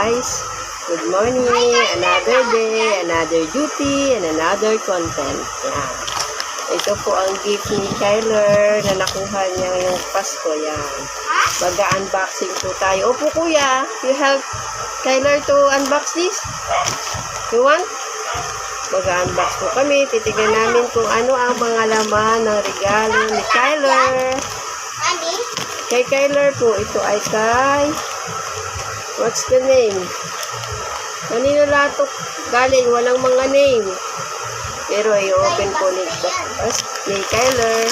guys. Good morning. Another day, another duty, and another content. Yan. Ito po ang gift ni Kyler na nakuha niya ngayong Pasko. Yan. Mag-unboxing po tayo. Opo kuya, you help Kyler to unbox this? You want? Mag-unbox po kami. Titignan namin kung ano ang mga laman ng regalo ni Kyler. Kay Kyler po, ito ay kay, what's the name? Kanino latok galing? Walang mga name. Pero i-open po ni Kyler.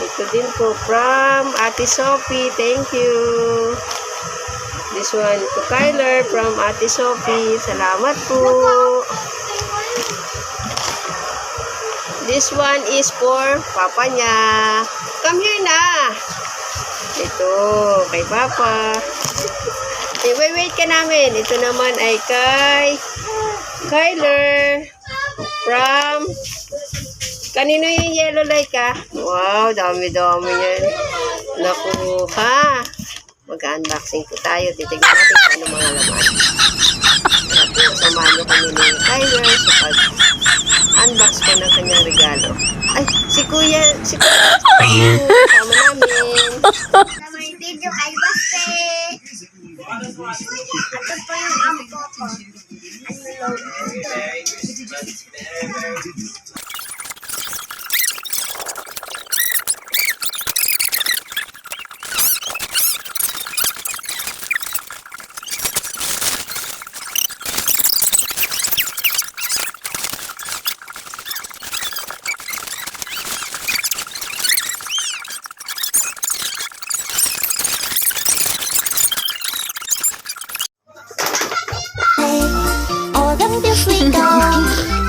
Ito din po from Ate Sophie. Thank you. This one to Kyler from Ate Sophie. Salamat po. This one is for Papa niya. Come here na. Ito, kay Papa. Wait ka namin. Ito naman ay kay Kyler. From, kanino yung yellow light ka? Wow, dami-dami yan. Nakuha. Mag-unboxing po tayo. Titignan natin kung ano mga laman. Samahan nyo kami ni Kyler sa pag-unbox ko ng kanyang regalo. Ay, si Kuya. Sama namin. May video kay Baste. Ito po yung ampo ko. Ano logo ito? We go,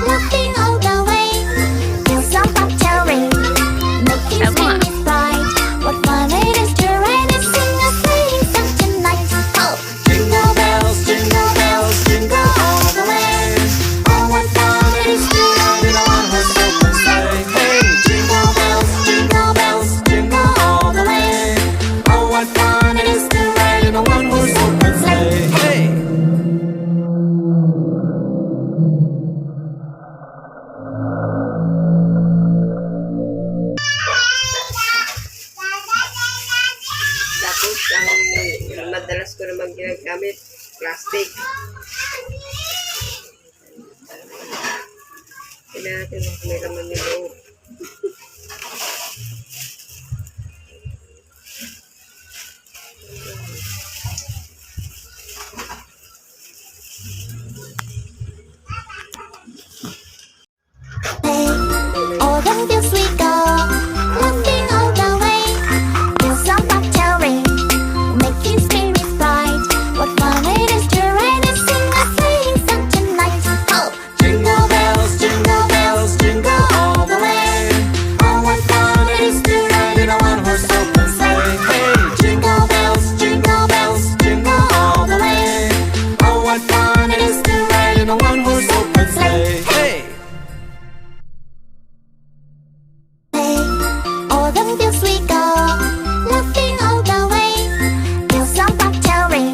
laughing all the way. Feel some pop cherry, making spirits bright. What fun it is to ride and sing a sleighing song tonight! Oh, jingle bells, jingle all the way. Oh, what fun it is to ride in a one-horse open sleigh! Hey, jingle bells, jingle all the way. Oh, what fun it is to ride in a one-horse open sleigh! Hey. Tapos, ang madalas ko naman ginagamit, plastic. Kailangan natin may laman yung loob. All the fields we go, laughing all the way. Feel some pop cherry, making spirits bright. What fun it is to ride and sing a sleighing song tonight! Oh, jingle bells, jingle all the way. Oh, what fun it is to ride in a one-horse open sleigh! Hey, jingle bells, jingle all the way. Oh, what fun it is to ride in a one-horse open sleigh! Hey. All the fields we go, laughing all the way. Feel some pop cherry,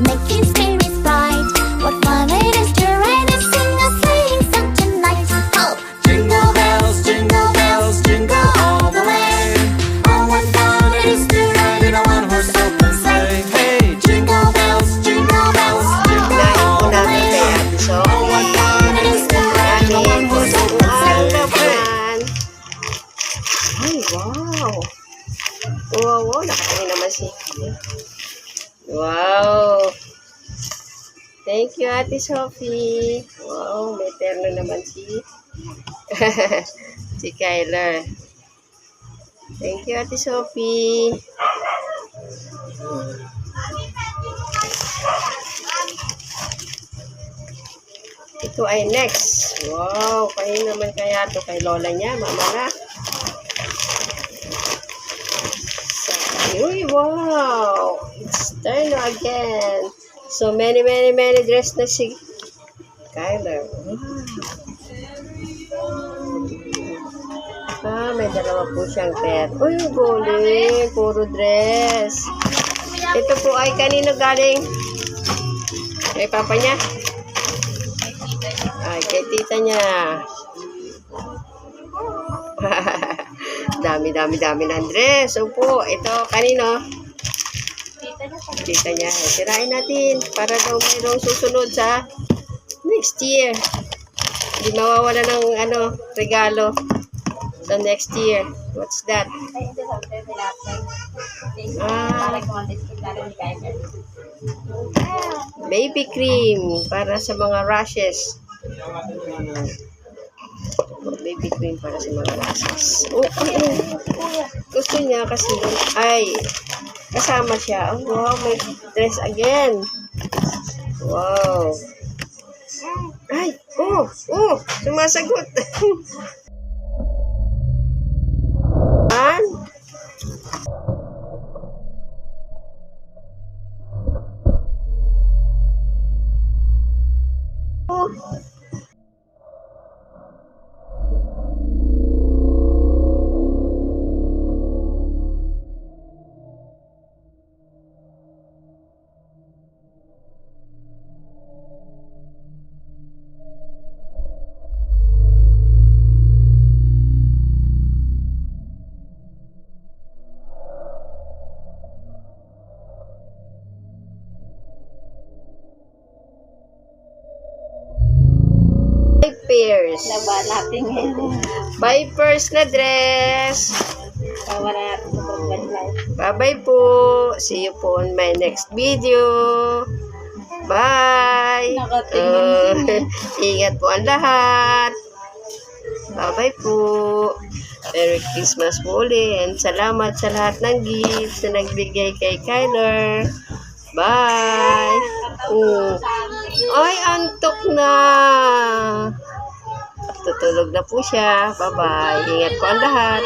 making spirits bright. What fun it is to ride and sing a sleighing song tonight! Oh, jingle bells, jingle all the way. Oh, what fun it is to ride in a one-horse open sleigh! Hey, jingle bells, jingle all the way. Oh, what fun it is to ride in a one-horse open sleigh! Hey. Ay, wow! Wow, nakatingin naman si... Wow! Thank you, Ate Sophie. Wow, may terno naman si... si Kyler. Thank you, Ate Sophie. Ito ay next. Wow, kayo naman kaya to kay lola niya, mama na. Uy, wow! It's turn again. So, many dress na si Kyler. Wow. May dalawa po siyang pet. Uy, galing. Puro dress. Ito po ay kanino galing? Kay papa niya? Ay, kay tita niya. Dami na, Andres. Upo. Ito, kanino? Tita niya. Sirain natin para daw mayroong susunod sa next year. Hindi mawawala ng regalo sa next year. What's that? Baby cream para sa mga rashes. Baby cream para sa mga rashes. Gusto niya kasi kasama siya. Oh, wow, may dress again. Wow. Ay, sumasagot. Pairs. Laba natin ngayon. Vipers na dress. Wala natin sa pag-live. Bye-bye po. See you po on my next video. Bye. Nakatingin. Ingat po ang lahat. Bye-bye po. Merry Christmas po ulit. And salamat sa lahat ng gifts na nagbigay kay Kyler. Bye. Ay, antok na. Tutulog na po siya. Bye-bye. Ingat po ang lahat.